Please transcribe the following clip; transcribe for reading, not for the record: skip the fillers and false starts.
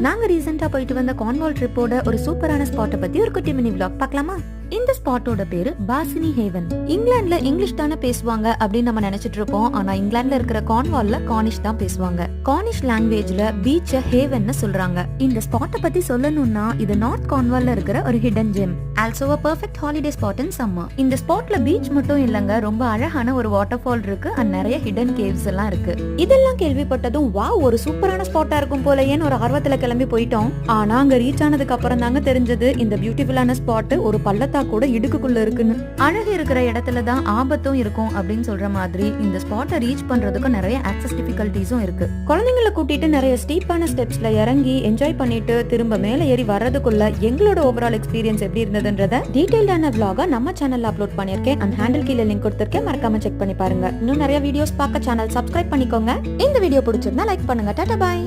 நாங்க ரீசெண்டா போயிட்டு வந்த கார்ன்வால் ட்ரிப்போட ஒரு சூப்பரான ஸ்பாட்டை பத்தி ஒரு குட்டி மினி vlog பார்க்கலாமா? இந்த ஸ்பாட்டோட பேரு பாசினி ஹேவன். இங்கிலாந்துல இங்கிலீஷ் தானே பேசுவாங்க அப்படின்னு நம்ம நினைச்சிட்டு இருப்போம். ஆனா இங்கிலாந்துல இருக்கிற கார்ன்வால்ல கார்னிஷ் தான் பேசுவாங்க. கார்னிஷ் லாங்குவேஜ்ல பீச்ச ஹேவன் சொல்றாங்க. இந்த ஸ்பாட்டை பத்தி சொல்லணும்னா இது நார்த் கார்ன்வால்ல இருக்கிற ஒரு hidden GeM. Also a perfect holiday spot in summer. இந்த ஸ்பாட்ல பீச் மட்டும் இல்லங்க, ரொம்ப அழகான ஒரு வாட்டர் ஃபால் இருக்கு அண்ட் நிறைய ஹிடன் கேவ்ஸ் எல்லாம் இருக்கு. இதெல்லாம் கேள்விப்பட்டதும் வாவ், ஒரு சூப்பரான ஸ்பாட்டா இருக்கும் போலயேன்னு ஒரு ஆர்வத்துல கிளம்பி போயிட்டோம். ஆனா அங்க ரீச் ஆனதுக்கு அப்புறம் தாங்க தெரிஞ்சது இந்த பியூட்டிஃபுல்லான ஸ்பாட் ஒரு பள்ளத்தா கூட இடுக்குள்ள இருக்குன்னு. அழகு இருக்கிற இடத்துல தான் ஆபத்தும் இருக்கும் அப்படின்னு சொல்ற மாதிரி இந்த ஸ்பாட்டை ரீச் பண்றதுக்கு நிறைய ஆக்சஸ் டிஃபிகல்டிஸும் இருக்கு. குழந்தைங்களை கூட்டிட்டு நிறைய ஸ்டீப்பான ஸ்டெப்ஸ்ல இறங்கி என்ஜாய் பண்ணிட்டு திரும்ப மேல ஏறி வர்றதுக்குள்ள எங்களோட ஓவரால் எக்ஸ்பீரியன்ஸ் எப்படி இருந்ததுன்றத டீடைல்டான vlog-ஆ நம்ம சேனல்ல அப்லோட் பண்ணிருக்கேன். அண்ட் ஹேண்டில் கீழே லிங்க் கொடுத்திருக்கேன், மறக்காம செக் பண்ணி பாருங்க. இன்னும் நிறைய வீடியோஸ் பார்க்க சேனல் சப்ஸ்கிரைப் பண்ணிக்கோங்க. இந்த வீடியோ பிடிச்சிருந்தா லைக் பண்ணுங்க. Tata bye.